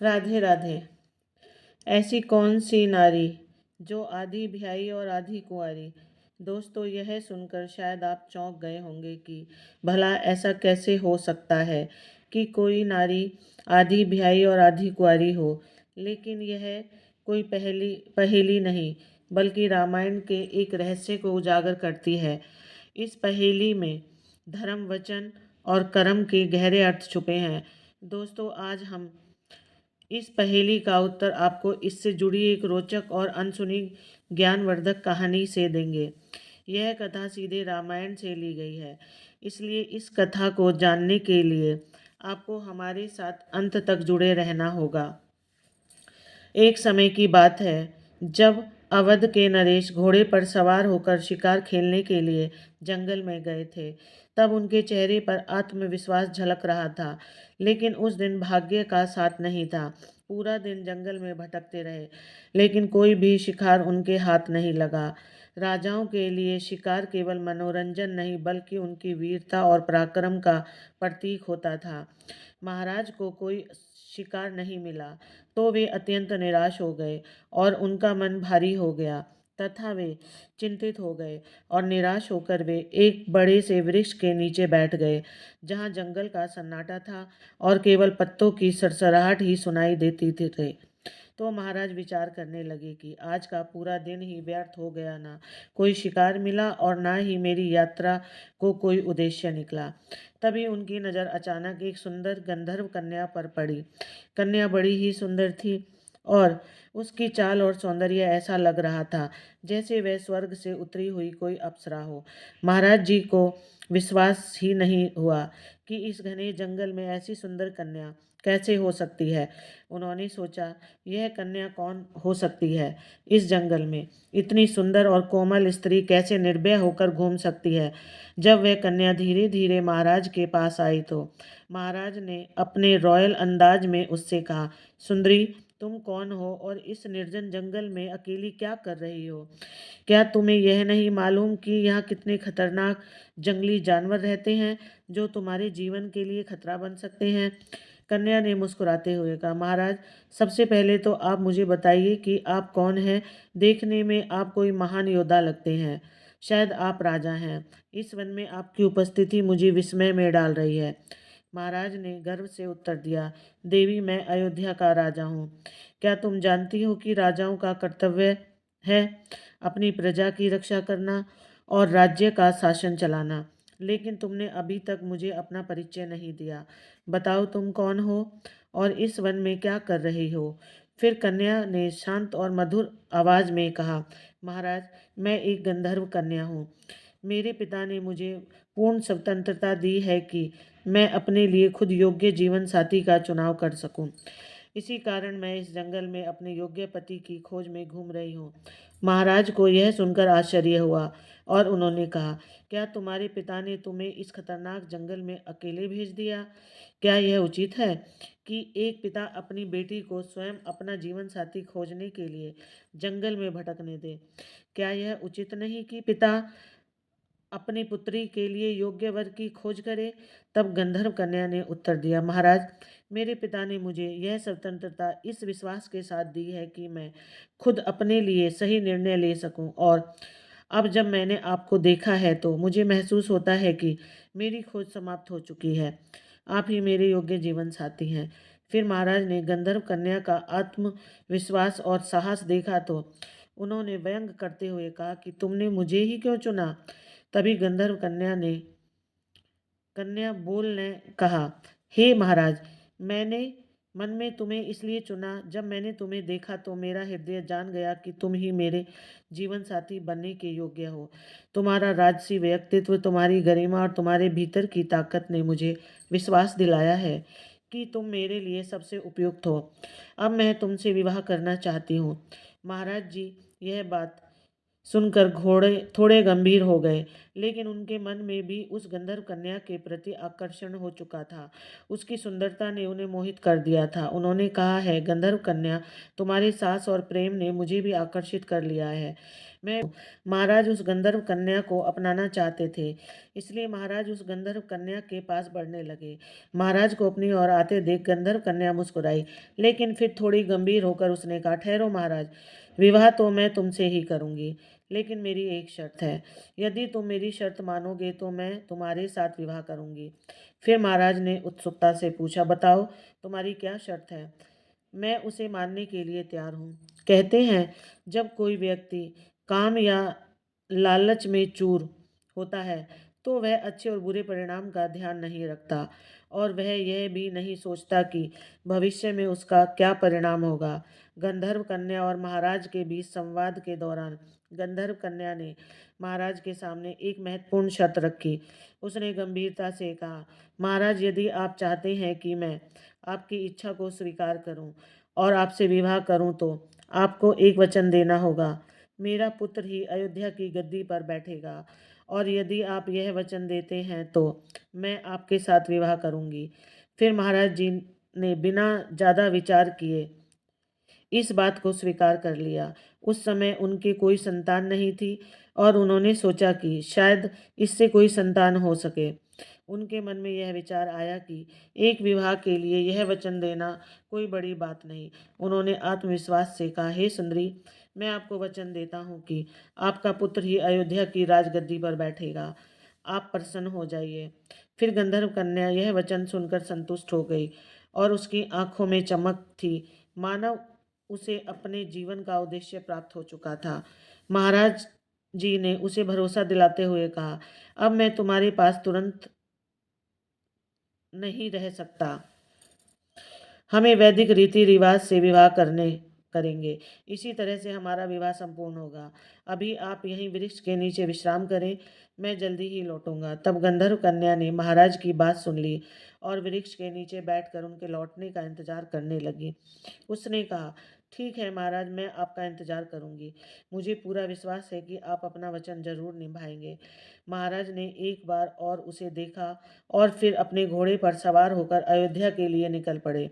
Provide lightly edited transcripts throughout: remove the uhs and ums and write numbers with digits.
राधे राधे। ऐसी कौन सी नारी जो आधी ब्याही और आधी कुंवारी। दोस्तों, यह सुनकर शायद आप चौंक गए होंगे कि भला ऐसा कैसे हो सकता है कि कोई नारी आधी ब्याही और आधी कुंवारी हो। लेकिन यह कोई पहेली पहेली नहीं, बल्कि रामायण के एक रहस्य को उजागर करती है। इस पहेली में धर्म, वचन और कर्म के गहरे अर्थ छुपे हैं। दोस्तों, आज हम इस पहेली का उत्तर आपको इससे जुड़ी एक रोचक और अनसुनी ज्ञानवर्धक कहानी से देंगे। यह कथा सीधे रामायण से ली गई है, इसलिए इस कथा को जानने के लिए आपको हमारे साथ अंत तक जुड़े रहना होगा। एक समय की बात है जब अवध के नरेश घोड़े पर सवार होकर शिकार खेलने के लिए जंगल में गए थे। तब उनके चेहरे पर आत्मविश्वास झलक रहा था, लेकिन उस दिन भाग्य का साथ नहीं था। पूरा दिन जंगल में भटकते रहे, लेकिन कोई भी शिकार उनके हाथ नहीं लगा। राजाओं के लिए शिकार केवल मनोरंजन नहीं, बल्कि उनकी वीरता और पराक्रम का प्रतीक होता था। महाराज को कोई शिकार नहीं मिला, तो वे अत्यंत निराश हो गए और उनका मन भारी हो गया तथा वे चिंतित हो गए और निराश होकर वे एक बड़े से वृक्ष के नीचे बैठ गए, जहाँ जंगल का सन्नाटा था और केवल पत्तों की सरसराहट ही सुनाई देती थी। तो महाराज विचार करने लगे कि आज का पूरा दिन ही व्यर्थ हो गया। ना कोई शिकार मिला और ना ही मेरी यात्रा को कोई उद्देश्य निकला। तभी उनकी नज़र अचानक एक सुंदर गंधर्व कन्या पर पड़ी। कन्या बड़ी ही सुंदर थी और उसकी चाल और सौंदर्य ऐसा लग रहा था जैसे वह स्वर्ग से उतरी हुई कोई अप्सरा हो। महाराज जी को विश्वास ही नहीं हुआ कि इस घने जंगल में ऐसी सुंदर कन्या कैसे हो सकती है। उन्होंने सोचा, यह कन्या कौन हो सकती है। इस जंगल में इतनी सुंदर और कोमल स्त्री कैसे निर्भय होकर घूम सकती है। जब वह कन्या धीरे धीरे महाराज के पास आई तो महाराज ने अपने रॉयल अंदाज में उससे कहा, सुंदरी, तुम कौन हो और इस निर्जन जंगल में अकेली क्या कर रही हो? क्या तुम्हें यह नहीं मालूम कि यहाँ कितने खतरनाक जंगली जानवर रहते हैं जो तुम्हारे जीवन के लिए खतरा बन सकते हैं? कन्या ने मुस्कुराते हुए कहा, महाराज, सबसे पहले तो आप मुझे बताइए कि आप कौन हैं। देखने में आप कोई महान योद्धा लगते हैं, शायद आप राजा हैं। इस वन में आपकी उपस्थिति मुझे विस्मय में डाल रही है। महाराज ने गर्व से उत्तर दिया, देवी, मैं अयोध्या का राजा हूँ। क्या तुम जानती हो कि राजाओं का कर्तव्य है अपनी प्रजा की रक्षा करना और राज्य का शासन चलाना? लेकिन तुमने अभी तक मुझे अपना परिचय नहीं दिया। बताओ, तुम कौन हो और इस वन में क्या कर रही हो? फिर कन्या ने शांत और मधुर आवाज में कहा, महाराज, मैं एक गंधर्व कन्या हूँ। मेरे पिता ने मुझे पूर्ण स्वतंत्रता दी है कि मैं अपने लिए खुद योग्य जीवन साथी का चुनाव कर सकूं। इसी कारण मैं इस जंगल में अपने योग्य पति की खोज में घूम रही हूँ। महाराज को यह सुनकर आश्चर्य हुआ और उन्होंने कहा, क्या तुम्हारे पिता ने तुम्हें इस खतरनाक जंगल में अकेले भेज दिया? क्या यह उचित है कि एक पिता अपनी बेटी को स्वयं अपना जीवन साथी खोजने के लिए जंगल में भटकने दे? क्या यह उचित नहीं कि पिता अपनी पुत्री के लिए योग्य वर की खोज करे? तब गंधर्व कन्या ने उत्तर दिया, महाराज, मेरे पिता ने मुझे यह स्वतंत्रता इस विश्वास के साथ दी है कि मैं खुद अपने लिए सही निर्णय ले सकूं, और अब जब मैंने आपको देखा है तो मुझे महसूस होता है कि मेरी खोज समाप्त हो चुकी है। आप ही मेरे योग्य जीवन साथी हैं। फिर महाराज ने गंधर्व कन्या का आत्मविश्वास और साहस देखा तो उन्होंने व्यंग करते हुए कहा कि तुमने मुझे ही क्यों चुना? तभी गंधर्व कन्या बोल ने कहा, हे महाराज, मैंने मन में तुम्हें इसलिए चुना। जब मैंने तुम्हें देखा तो मेरा हृदय जान गया कि तुम ही मेरे जीवन साथी बनने के योग्य हो। तुम्हारा राजसी व्यक्तित्व, तुम्हारी गरिमा और तुम्हारे भीतर की ताकत ने मुझे विश्वास दिलाया है कि तुम मेरे लिए सबसे उपयुक्त हो। अब मैं तुमसे विवाह करना चाहती हूँ। महाराज जी यह बात सुनकर घोड़े थोड़े गंभीर हो गए, लेकिन उनके मन में भी उस गंधर्व कन्या के प्रति आकर्षण हो चुका था। उसकी सुंदरता ने उन्हें मोहित कर दिया था। उन्होंने कहा, है गंधर्व कन्या, तुम्हारे साहस और प्रेम ने मुझे भी आकर्षित कर लिया है। मैं महाराज उस गंधर्व कन्या को अपनाना चाहते थे, इसलिए महाराज उस गंधर्व कन्या के पास बढ़ने लगे। महाराज को अपनी ओर आते देख गंधर्व कन्या मुस्कुराई, लेकिन फिर थोड़ी गंभीर होकर उसने कहा, ठहरो महाराज, विवाह तो मैं तुमसे ही करूंगी, लेकिन मेरी एक शर्त है। यदि तुम मेरी शर्त मानोगे तो मैं तुम्हारे साथ विवाह करूंगी। फिर महाराज ने उत्सुकता से पूछा, बताओ तुम्हारी क्या शर्त है। मैं उसे मानने के लिए तैयार हूँ। कहते हैं, जब कोई व्यक्ति काम या लालच में चूर होता है तो वह अच्छे और बुरे परिणाम का ध्यान नहीं रखता, और वह यह भी नहीं सोचता कि भविष्य में उसका क्या परिणाम होगा। गंधर्व कन्या और महाराज के बीच संवाद के दौरान गंधर्व कन्या ने महाराज के सामने एक महत्वपूर्ण शर्त रखी। उसने गंभीरता से कहा, महाराज, यदि आप चाहते हैं कि मैं आपकी इच्छा को स्वीकार करूं और आपसे विवाह करूं तो आपको एक वचन देना होगा। मेरा पुत्र ही अयोध्या की गद्दी पर बैठेगा, और यदि आप यह वचन देते हैं तो मैं आपके साथ विवाह करूंगी। फिर महाराज जी ने बिना ज़्यादा विचार किए इस बात को स्वीकार कर लिया। उस समय उनके कोई संतान नहीं थी, और उन्होंने सोचा कि शायद इससे कोई संतान हो सके। उनके मन में यह विचार आया कि एक विवाह के लिए यह वचन देना कोई बड़ी बात नहीं। उन्होंने आत्मविश्वास से कहा, हे सुंदरी, मैं आपको वचन देता हूँ कि आपका पुत्र ही अयोध्या की राजगद्दी पर बैठेगा। आप प्रसन्न हो जाइए। फिर गंधर्व कन्या यह वचन सुनकर संतुष्ट हो गई, और उसकी आंखों में चमक थी, मानो उसे अपने जीवन का उद्देश्य प्राप्त हो चुका था। महाराज जी ने उसे भरोसा दिलाते हुए कहा, अब मैं तुम्हारे पास तुरंत नहीं रह सकता। हमें वैदिक रीति रिवाज से विवाह करने करेंगे। इसी तरह से हमारा विवाह संपूर्ण होगा। अभी आप यहीं वृक्ष के नीचे विश्राम करें, मैं जल्दी ही लौटूंगा। तब गंधर्व कन्या ने महाराज की बात सुन ली और वृक्ष के नीचे बैठकर उनके लौटने का इंतजार करने लगी। उसने कहा, ठीक है महाराज, मैं आपका इंतजार करूंगी। मुझे पूरा विश्वास है कि आप अपना वचन जरूर निभाएंगे। महाराज ने एक बार और उसे देखा, और फिर अपने घोड़े पर सवार होकर अयोध्या के लिए निकल पड़े।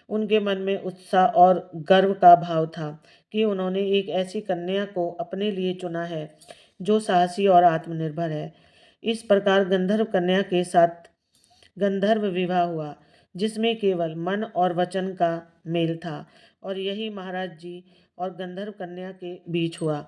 उनके मन में उत्साह और गर्व का भाव था कि उन्होंने एक ऐसी कन्या को अपने लिए चुना है जो साहसी और आत्मनिर्भर है। इस प्रकार गंधर्व कन्या के साथ गंधर्व विवाह हुआ, जिसमें केवल मन और वचन का मेल था, और यही महाराज जी और गंधर्व कन्या के बीच हुआ।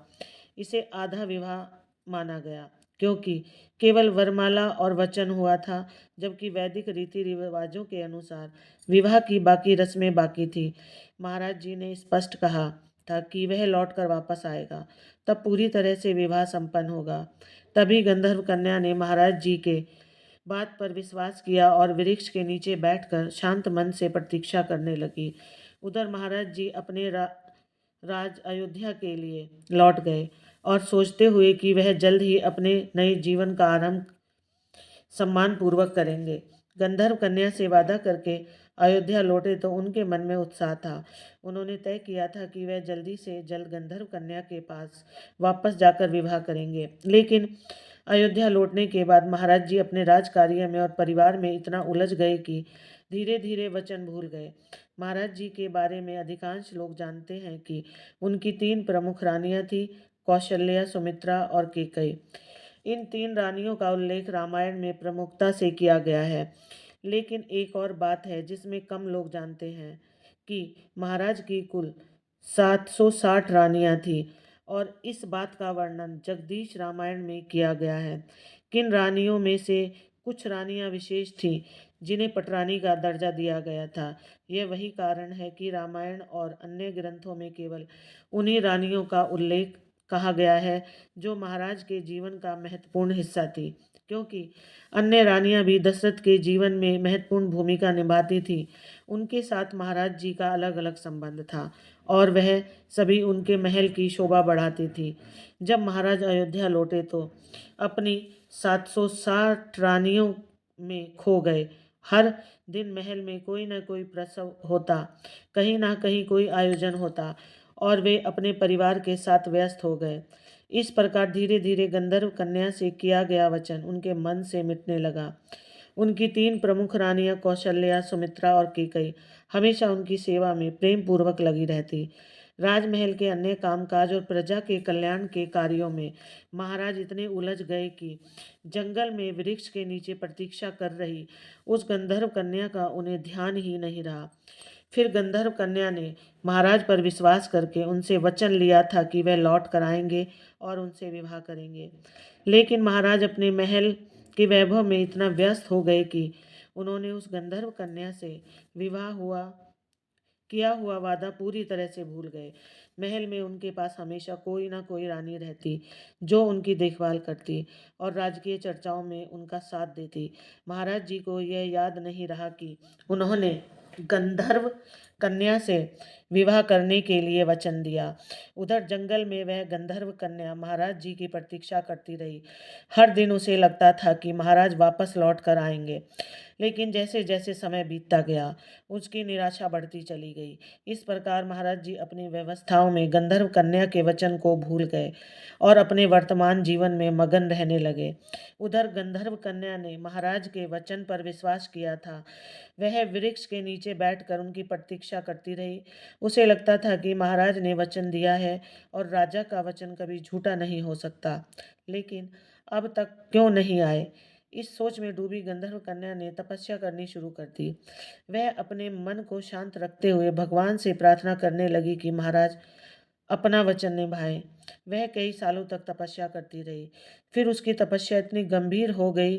इसे आधा विवाह माना गया, क्योंकि केवल वरमाला और वचन हुआ था, जबकि वैदिक रीति रिवाजों के अनुसार विवाह की बाकी रस्में बाकी थी। महाराज जी ने स्पष्ट कहा था कि वह लौटकर वापस आएगा, तब पूरी तरह से विवाह संपन्न होगा। तभी गंधर्व कन्या ने महाराज जी के बात पर विश्वास किया और वृक्ष के नीचे बैठकर शांत मन से प्रतीक्षा करने लगी। उधर महाराज जी अपने राज अयोध्या के लिए लौट गए, और सोचते हुए कि वह जल्द ही अपने नए जीवन का आरंभ सम्मान पूर्वक करेंगे। गंधर्व कन्या से वादा करके अयोध्या लौटे तो उनके मन में उत्साह था। उन्होंने तय किया था कि वह जल्दी से जल्द गंधर्व कन्या के पास वापस जाकर विवाह करेंगे। लेकिन अयोध्या लौटने के बाद महाराज जी अपने राज कार्य में और परिवार में इतना उलझ गए कि धीरे धीरे वचन भूल गए। महाराज जी के बारे में अधिकांश लोग जानते हैं कि उनकी 3 प्रमुख रानियां थी, कौशल्या, सुमित्रा और कैकेयी। इन 3 रानियों का उल्लेख रामायण में प्रमुखता से किया गया है। लेकिन एक और बात है जिसमें कम लोग जानते हैं कि महाराज की कुल 760 रानियां थीं, और इस बात का वर्णन जगदीश रामायण में किया गया है। किन रानियों में से कुछ रानियां विशेष थीं जिन्हें पटरानी का दर्जा दिया गया था। यह वही कारण है कि रामायण और अन्य ग्रंथों में केवल उन्हीं रानियों का उल्लेख कहा गया है जो महाराज के जीवन का महत्वपूर्ण हिस्सा थी, क्योंकि अन्य रानियां भी दशरथ के जीवन में महत्वपूर्ण भूमिका निभाती थीं। उनके साथ महाराज जी का अलग अलग संबंध था, और वह सभी उनके महल की शोभा बढ़ाती थी। जब महाराज अयोध्या लौटे तो अपनी 760 रानियों में खो गए। हर दिन महल में कोई न कोई प्रसव होता, कहीं ना कहीं कोई आयोजन होता, और वे अपने परिवार के साथ व्यस्त हो गए। इस प्रकार धीरे धीरे गंधर्व कन्या से किया गया वचन उनके मन से मिटने लगा। उनकी 3 प्रमुख रानियां कौशल्या, सुमित्रा और कैकेयी हमेशा उनकी सेवा में प्रेम पूर्वक लगी रहती। राजमहल के अन्य कामकाज और प्रजा के कल्याण के कार्यों में महाराज इतने उलझ गए कि जंगल में वृक्ष के नीचे प्रतीक्षा कर रही उस गंधर्व कन्या का उन्हें ध्यान ही नहीं रहा। फिर गंधर्व कन्या ने महाराज पर विश्वास करके उनसे वचन लिया था कि वह लौट कर आएंगे और उनसे विवाह करेंगे। लेकिन महाराज अपने महल के वैभव में इतना व्यस्त हो गए कि उन्होंने उस गंधर्व कन्या से विवाह किया हुआ वादा पूरी तरह से भूल गए। महल में उनके पास हमेशा कोई ना कोई रानी रहती जो उनकी देखभाल करती और राजकीय चर्चाओं में उनका साथ देती। महाराज जी को यह याद नहीं रहा कि उन्होंने गंधर्व कन्या से विवाह करने के लिए वचन दिया। उधर जंगल में वह गंधर्व कन्या महाराज जी की प्रतीक्षा करती रही। हर दिन उसे लगता था कि महाराज वापस लौट कर आएंगे, लेकिन जैसे जैसे समय बीतता गया उसकी निराशा बढ़ती चली गई। इस प्रकार महाराज जी अपनी व्यवस्थाओं में गंधर्व कन्या के वचन को भूल गए और अपने वर्तमान जीवन में मगन रहने लगे। उधर गंधर्व कन्या ने महाराज के वचन पर विश्वास किया था। वह वृक्ष के नीचे बैठकर उनकी प्रतीक्षा करती रही। उसे लगता था कि महाराज ने वचन दिया है और राजा का वचन कभी झूठा नहीं हो सकता, लेकिन अब तक क्यों नहीं आए। इस सोच में डूबी गंधर्व कन्या ने तपस्या करनी शुरू कर दी। वह अपने मन को शांत रखते हुए भगवान से प्रार्थना करने लगी कि महाराज अपना वचन निभाएं। वह कई सालों तक तपस्या करती रही। फिर उसकी तपस्या इतनी गंभीर हो गई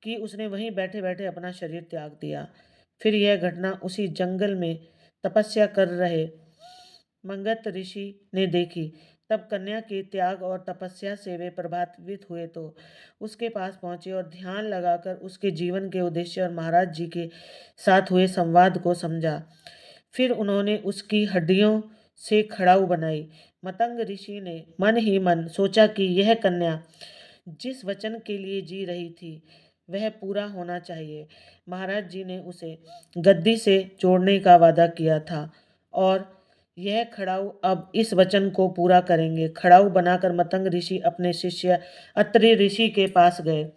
कि उसने वहीं बैठे बैठे अपना शरीर त्याग दिया। फिर यह घटना उसी जंगल में तपस्या कर रहे मंगत ऋषि ने देखी। तब कन्या के त्याग और तपस्या से वे प्रभावित हुए तो उसके पास पहुंचे और ध्यान लगाकर उसके जीवन के उद्देश्य और महाराज जी के साथ हुए संवाद को समझा। फिर उन्होंने उसकी हड्डियों से खड़ाऊ बनाई। मतंग ऋषि ने मन ही मन सोचा कि यह कन्या जिस वचन के लिए जी रही थी वह पूरा होना चाहिए। महाराज जी ने उसे गद्दी से जोड़ने का वादा किया था और यह खड़ाऊ अब इस वचन को पूरा करेंगे। खड़ाऊ बनाकर मतंग ऋषि अपने शिष्य अत्रि ऋषि के पास गए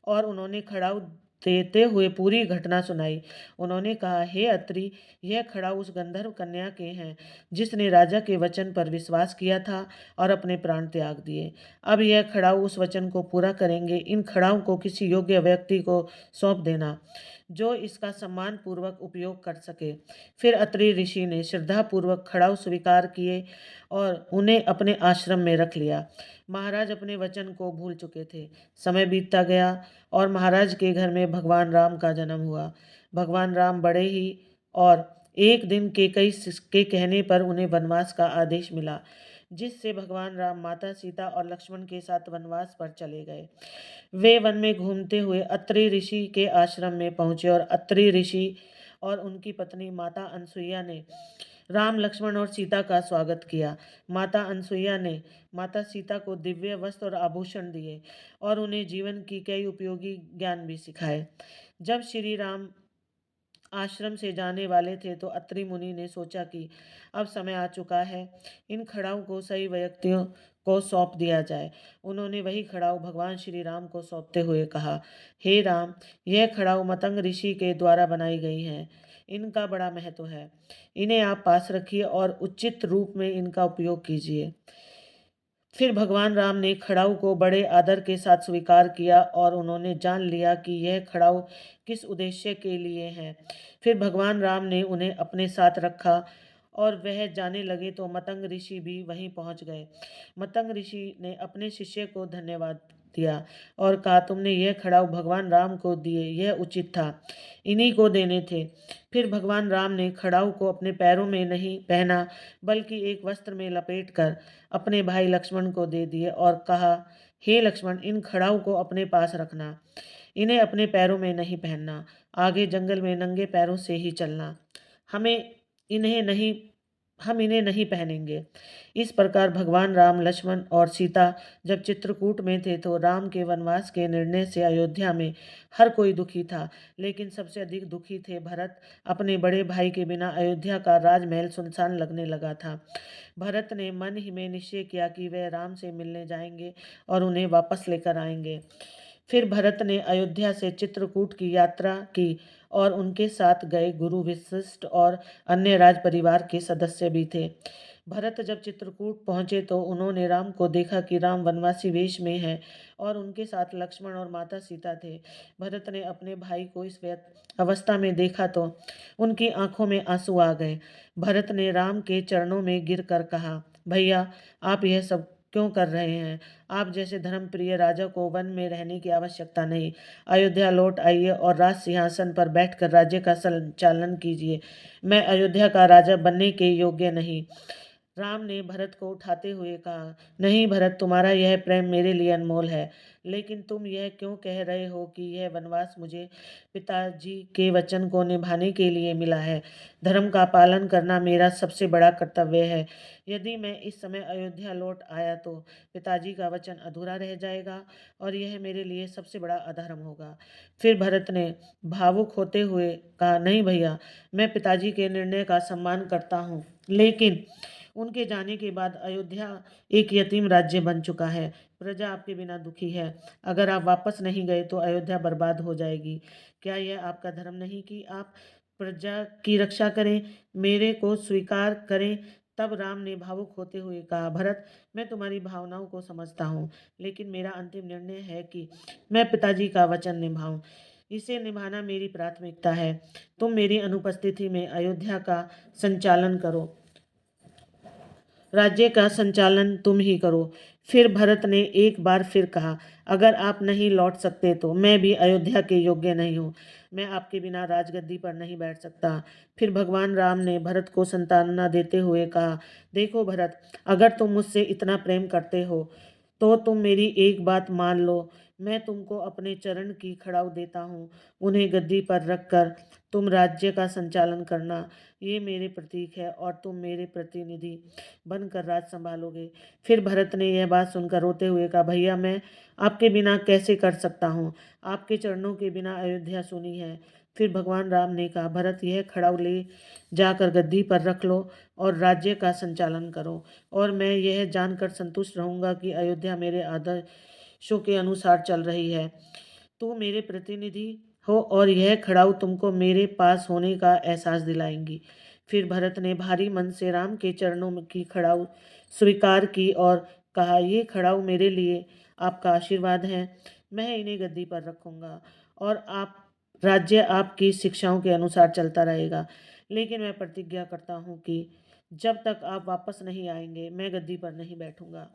और उन्होंने खड़ाऊ देते हुए पूरी घटना सुनाई। उन्होंने कहा, हे अत्रि, यह खड़ाऊ उस गंधर्व कन्या के हैं जिसने राजा के वचन पर विश्वास किया था और अपने प्राण त्याग दिए। अब यह खड़ाऊ उस वचन को पूरा करेंगे। इन खड़ाऊ को किसी योग्य व्यक्ति को सौंप देना जो इसका सम्मान पूर्वक उपयोग कर सके। फिर अत्रि ऋषि ने श्रद्धापूर्वक खड़ाऊ स्वीकार किए और उन्हें अपने आश्रम में रख लिया। महाराज अपने वचन को भूल चुके थे। समय बीतता गया और महाराज के घर में भगवान राम का जन्म हुआ। भगवान राम बड़े ही और एक दिन के कई के कहने पर उन्हें वनवास का आदेश मिला, जिससे भगवान राम माता सीता और लक्ष्मण के साथ वनवास पर चले गए। वे वन में घूमते हुए अत्रि ऋषि के आश्रम में पहुंचे और अत्रि ऋषि और उनकी पत्नी माता अनसुईया ने राम, लक्ष्मण और सीता का स्वागत किया। माता अनसुईया ने माता सीता को दिव्य वस्त्र और आभूषण दिए और उन्हें जीवन की कई उपयोगी ज्ञान भी सिखाए। जब श्री राम आश्रम से जाने वाले थे तो अत्रि मुनि ने सोचा कि अब समय आ चुका है, इन खड़ाऊ को सही व्यक्तियों को सौंप दिया जाए। उन्होंने वही खड़ाऊ भगवान श्री राम को सौंपते हुए कहा, हे राम, यह खड़ाऊ मतंग ऋषि के द्वारा बनाई गई हैं। इनका बड़ा महत्व है। इन्हें आप पास रखिए और उचित रूप में इनका उपयोग कीजिए। फिर भगवान राम ने खड़ाऊ को बड़े आदर के साथ स्वीकार किया और उन्होंने जान लिया कि यह खड़ाऊ किस उद्देश्य के लिए है। फिर भगवान राम ने उन्हें अपने साथ रखा और वह जाने लगे तो मतंग ऋषि भी वहीं पहुंच गए। मतंग ऋषि ने अपने शिष्य को धन्यवाद दिया और कहा, तुमने यह खड़ाऊ भगवान राम को दिए, यह उचित था, इन्हीं को देने थे। फिर भगवान राम ने खड़ाऊ को अपने पैरों में नहीं पहना बल्कि एक वस्त्र में लपेटकर अपने भाई लक्ष्मण को दे दिए और कहा, हे लक्ष्मण, इन खड़ाऊ को अपने पास रखना, इन्हें अपने पैरों में नहीं पहनना, आगे जंगल में नंगे पैरों से ही चलना, हमें इन्हें नहीं हम इन्हें नहीं पहनेंगे। इस प्रकार भगवान राम, लक्ष्मण और सीता जब चित्रकूट में थे तो राम के वनवास के निर्णय से अयोध्या में हर कोई दुखी था, लेकिन सबसे अधिक दुखी थे भरत। अपने बड़े भाई के बिना अयोध्या का राजमहल सुनसान लगने लगा था। भरत ने मन ही में निश्चय किया कि वह राम से मिलने जाएंगे और उन्हें वापस लेकर आएंगे। फिर भरत ने अयोध्या से चित्रकूट की यात्रा की और उनके साथ गए गुरु वशिष्ठ और अन्य राज परिवार के सदस्य भी थे। भरत जब चित्रकूट पहुंचे तो उन्होंने राम को देखा कि राम वनवासी वेश में है और उनके साथ लक्ष्मण और माता सीता थे। भरत ने अपने भाई को इस अवस्था में देखा तो उनकी आंखों में आंसू आ गए। भरत ने राम के चरणों में गिरकर कहा, भैया, आप यह सब क्यों कर रहे हैं? आप जैसे धर्मप्रिय राजा को वन में रहने की आवश्यकता नहीं। अयोध्या लौट आइए और राज सिंहासन पर बैठकर राज्य का संचालन कीजिए। मैं अयोध्या का राजा बनने के योग्य नहीं। राम ने भरत को उठाते हुए कहा, नहीं भरत, तुम्हारा यह प्रेम मेरे लिए अनमोल है, लेकिन तुम यह क्यों कह रहे हो कि यह वनवास मुझे पिताजी के वचन को निभाने के लिए मिला है? धर्म का पालन करना मेरा सबसे बड़ा कर्तव्य है। यदि मैं इस समय अयोध्या लौट आया तो पिताजी का वचन अधूरा रह जाएगा और यह मेरे लिए सबसे बड़ा अधर्म होगा। फिर भरत ने भावुक होते हुए कहा, नहीं भैया, मैं पिताजी के निर्णय का सम्मान करता हूँ, लेकिन उनके जाने के बाद अयोध्या एक यतीम राज्य बन चुका है। प्रजा आपके बिना दुखी है। अगर आप वापस नहीं गए तो अयोध्या बर्बाद हो जाएगी। क्या यह आपका धर्म नहीं कि आप प्रजा की रक्षा करें, मेरे को स्वीकार करें? तब राम ने भावुक होते हुए कहा, भरत, मैं तुम्हारी भावनाओं को समझता हूँ, लेकिन मेरा अंतिम निर्णय है कि मैं पिताजी का वचन निभाऊं। इसे निभाना मेरी प्राथमिकता है। तुम मेरी अनुपस्थिति में अयोध्या का संचालन करो। राज्य का संचालन तुम ही करो। फिर भरत ने एक बार फिर कहा, अगर आप नहीं लौट सकते तो मैं भी अयोध्या के योग्य नहीं हूँ। मैं आपके बिना राजगद्दी पर नहीं बैठ सकता। फिर भगवान राम ने भरत को सांत्वना देते हुए कहा, देखो भरत, अगर तुम मुझसे इतना प्रेम करते हो तो तुम मेरी एक बात मान लो। मैं तुमको अपने चरण की खड़ाऊ देता हूँ। उन्हें गद्दी पर रखकर तुम राज्य का संचालन करना। ये मेरे प्रतीक है और तुम मेरे प्रतिनिधि बनकर राज संभालोगे। फिर भरत ने यह बात सुनकर रोते हुए कहा, भैया, मैं आपके बिना कैसे कर सकता हूँ? आपके चरणों के बिना अयोध्या सुनी है। फिर भगवान राम ने कहा, भरत, यह खड़ाऊ ले जाकर गद्दी पर रख लो और राज्य का संचालन करो, और मैं यह जानकर संतुष्ट रहूंगा कि अयोध्या मेरे आदर्शों के अनुसार चल रही है। तू मेरे प्रतिनिधि हो और यह खड़ाऊ तुमको मेरे पास होने का एहसास दिलाएंगी। फिर भरत ने भारी मन से राम के चरणों की खड़ाऊ स्वीकार की और कहा, ये खड़ाऊ मेरे लिए आपका आशीर्वाद है। मैं इन्हें गद्दी पर रखूंगा और आप राज्य आपकी शिक्षाओं के अनुसार चलता रहेगा। लेकिन मैं प्रतिज्ञा करता हूँ कि जब तक आप वापस नहीं आएंगे मैं गद्दी पर नहीं बैठूंगा।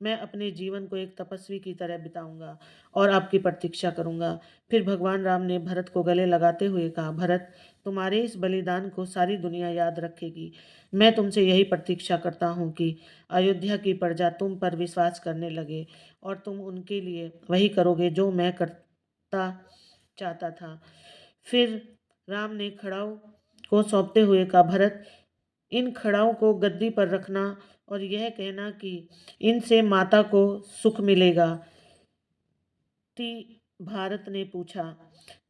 मैं अपने जीवन को एक तपस्वी की तरह बिताऊंगा और आपकी प्रतीक्षा करूंगा। फिर भगवान राम ने भरत को गले लगाते हुए कहा, भरत, तुम्हारे इस बलिदान को सारी दुनिया याद रखेगी। मैं तुमसे यही प्रतीक्षा करता हूँ कि अयोध्या की प्रजा तुम पर विश्वास करने लगे और तुम उनके लिए वही करोगे जो मैं करता चाहता था। फिर राम ने खड़ाऊ को सौंपते हुए कहा, भरत, इन खड़ाओं को गद्दी पर रखना और यह कहना कि इनसे माता को सुख मिलेगा। भारत ने पूछा,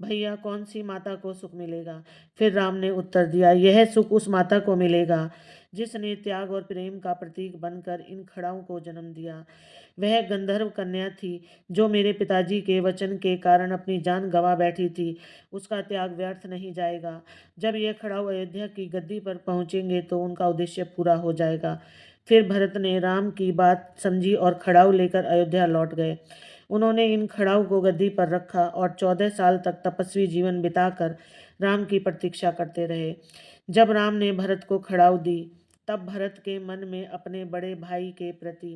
भैया, कौन सी माता को सुख मिलेगा? फिर राम ने उत्तर दिया, यह सुख उस माता को मिलेगा जिसने त्याग और प्रेम का प्रतीक बनकर इन खड़ाओं को जन्म दिया। वह गंधर्व कन्या थी जो मेरे पिताजी के वचन के कारण अपनी जान गंवा बैठी थी। उसका त्याग व्यर्थ नहीं जाएगा। जब यह खड़ाऊ अयोध्या की गद्दी पर पहुंचेंगे तो उनका उद्देश्य पूरा हो जाएगा। फिर भरत ने राम की बात समझी और खड़ाऊ लेकर अयोध्या लौट गए। उन्होंने इन खड़ाऊ को गद्दी पर रखा और 14 साल तक तपस्वी जीवन बिताकर राम की प्रतीक्षा करते रहे। जब राम ने भरत को खड़ाऊ दी तब भरत के मन में अपने बड़े भाई के प्रति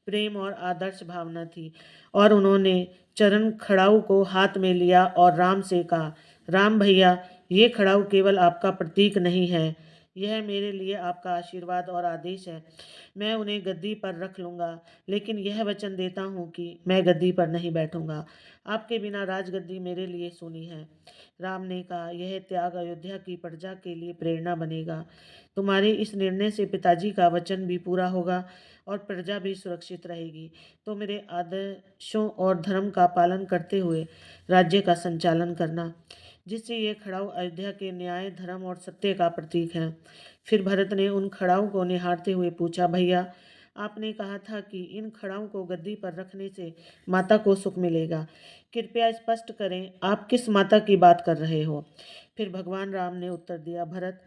प्रेम और आदर्श भावना थी और उन्होंने चरण खड़ाऊ को हाथ में लिया और राम से कहा, राम भैया, ये खड़ाऊ केवल आपका प्रतीक नहीं है, यह मेरे लिए आपका आशीर्वाद और आदेश है। मैं उन्हें गद्दी पर रख लूँगा, लेकिन यह वचन देता हूँ कि मैं गद्दी पर नहीं बैठूंगा। आपके बिना राजगद्दी मेरे लिए सूनी है। राम ने कहा, यह त्याग अयोध्या की प्रजा के लिए प्रेरणा बनेगा। तुम्हारे इस निर्णय से पिताजी का वचन भी पूरा होगा और प्रजा भी सुरक्षित रहेगी। तो मेरे आदर्शों और धर्म का पालन करते हुए राज्य का संचालन करना, जिससे ये खड़ाऊ अयोध्या के न्याय, धर्म और सत्य का प्रतीक है। फिर भरत ने उन खड़ाऊ को निहारते हुए पूछा, भैया, आपने कहा था कि इन खड़ाओं को गद्दी पर रखने से माता को सुख मिलेगा। कृपया स्पष्ट करें, आप किस माता की बात कर रहे हो? फिर भगवान राम ने उत्तर दिया, भरत,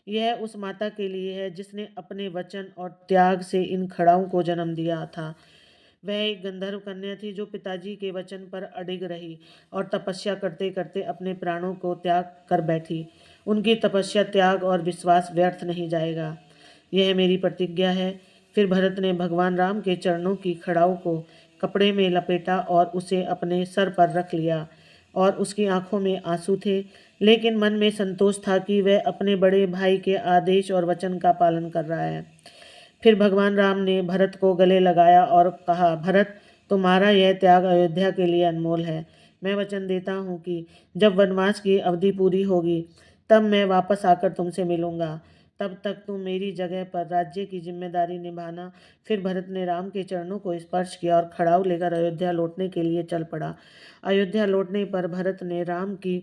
यह उस माता के लिए है जिसने अपने वचन और त्याग से इन खड़ाओं को जन्म दिया था। वह एक गंधर्व कन्या थी जो पिताजी के वचन पर अडिग रही और तपस्या करते करते अपने प्राणों को त्याग कर बैठी। उनकी तपस्या, त्याग और विश्वास व्यर्थ नहीं जाएगा। यह मेरी प्रतिज्ञा है। फिर भरत ने भगवान राम के चरणों की खड़ाओं को कपड़े में लपेटा और उसे अपने सर पर रख लिया, और उसकी आंखों में आंसू थे, लेकिन मन में संतोष था कि वह अपने बड़े भाई के आदेश और वचन का पालन कर रहा है। फिर भगवान राम ने भरत को गले लगाया और कहा, भरत, तुम्हारा यह त्याग अयोध्या के लिए अनमोल है। मैं वचन देता हूँ कि जब वनवास की अवधि पूरी होगी तब मैं वापस आकर तुमसे मिलूंगा। तब तक तुम मेरी जगह पर राज्य की जिम्मेदारी निभाना। फिर भरत ने राम के चरणों को स्पर्श किया और खड़ाऊ लेकर अयोध्या लौटने के लिए चल पड़ा। अयोध्या लौटने पर भरत ने राम की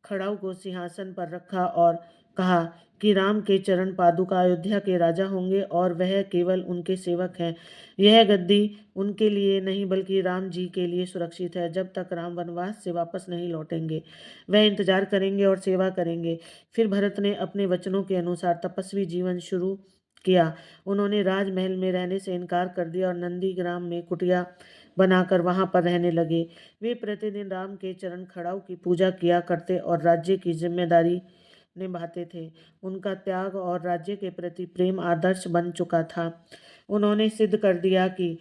खड़ाऊ को सिंहासन पर रखा और कहा कि राम के चरण पादुका अयोध्या के राजा होंगे और वह केवल उनके सेवक हैं। यह गद्दी उनके लिए नहीं बल्कि राम जी के लिए सुरक्षित है। जब तक राम वनवास से वापस नहीं लौटेंगे वह इंतजार करेंगे और सेवा करेंगे। फिर भरत ने अपने वचनों के अनुसार तपस्वी जीवन शुरू किया। उन्होंने राजमहल में रहने से इनकार कर दिया और नंदीग्राम में कुटिया बनाकर वहां पर रहने लगे। वे प्रतिदिन राम के चरण खड़ाऊ की पूजा किया करते और राज्य की जिम्मेदारी निभाते थे। उनका त्याग और राज्य के प्रति प्रेम आदर्श बन चुका था। उन्होंने सिद्ध कर दिया कि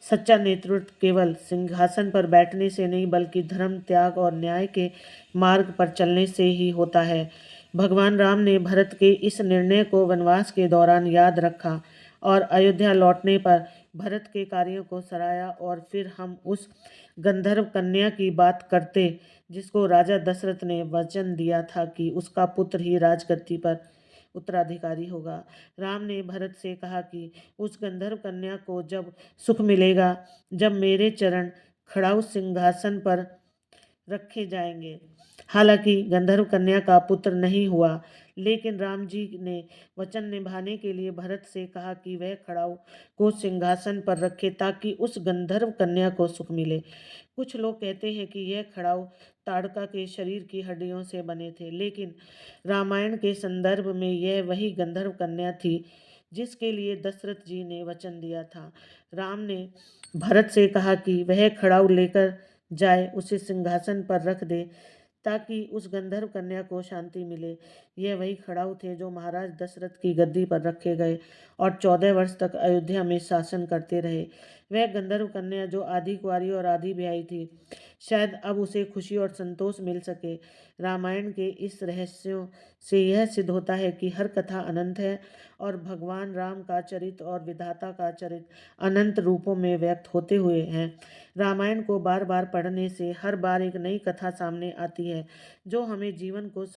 सच्चा नेतृत्व केवल सिंहासन पर बैठने से नहीं बल्कि धर्म, त्याग और न्याय के मार्ग पर चलने से ही होता है। भगवान राम ने भरत के इस निर्णय को वनवास के दौरान याद रखा और अयोध्या लौटने पर भरत के कार्यों को सराहा। और फिर हम उस गंधर्व कन्या की बात करते जिसको राजा दशरथ ने वचन दिया था कि उसका पुत्र ही राजगद्दी पर उत्तराधिकारी होगा। राम ने भरत से कहा कि उस गंधर्व कन्या को जब सुख मिलेगा जब मेरे चरण खड़ाऊ सिंहासन पर रखे जाएंगे। हालांकि गंधर्व कन्या का पुत्र नहीं हुआ, लेकिन राम जी ने वचन निभाने के लिए भरत से कहा कि वह खड़ाऊ को सिंहासन पर रखे ताकि उस गंधर्व कन्या को सुख मिले। कुछ लोग कहते हैं कि यह खड़ाऊ ताड़का के शरीर की हड्डियों से बने थे, लेकिन रामायण के संदर्भ में यह वही गंधर्व कन्या थी जिसके लिए दशरथ जी ने वचन दिया था। राम ने भरत से कहा कि वह खड़ाऊ लेकर जाए, उसे सिंहासन पर रख दे ताकि उस गंधर्व कन्या को शांति मिले। यह वही खड़ाऊ थे जो महाराज दशरथ की गद्दी पर रखे गए और 14 वर्ष तक अयोध्या में शासन करते रहे। वह गंधर्व कन्या जो आधी कुंवारी और आधी ब्याही थी, शायद अब उसे खुशी और संतोष मिल सके। रामायण के इस रहस्यों से यह सिद्ध होता है कि हर कथा अनंत है और भगवान राम का चरित्र और विधाता का चरित्र अनंत रूपों में व्यक्त होते हुए हैं। रामायण को बार बार पढ़ने से हर बार एक नई कथा सामने आती है जो हमें जीवन को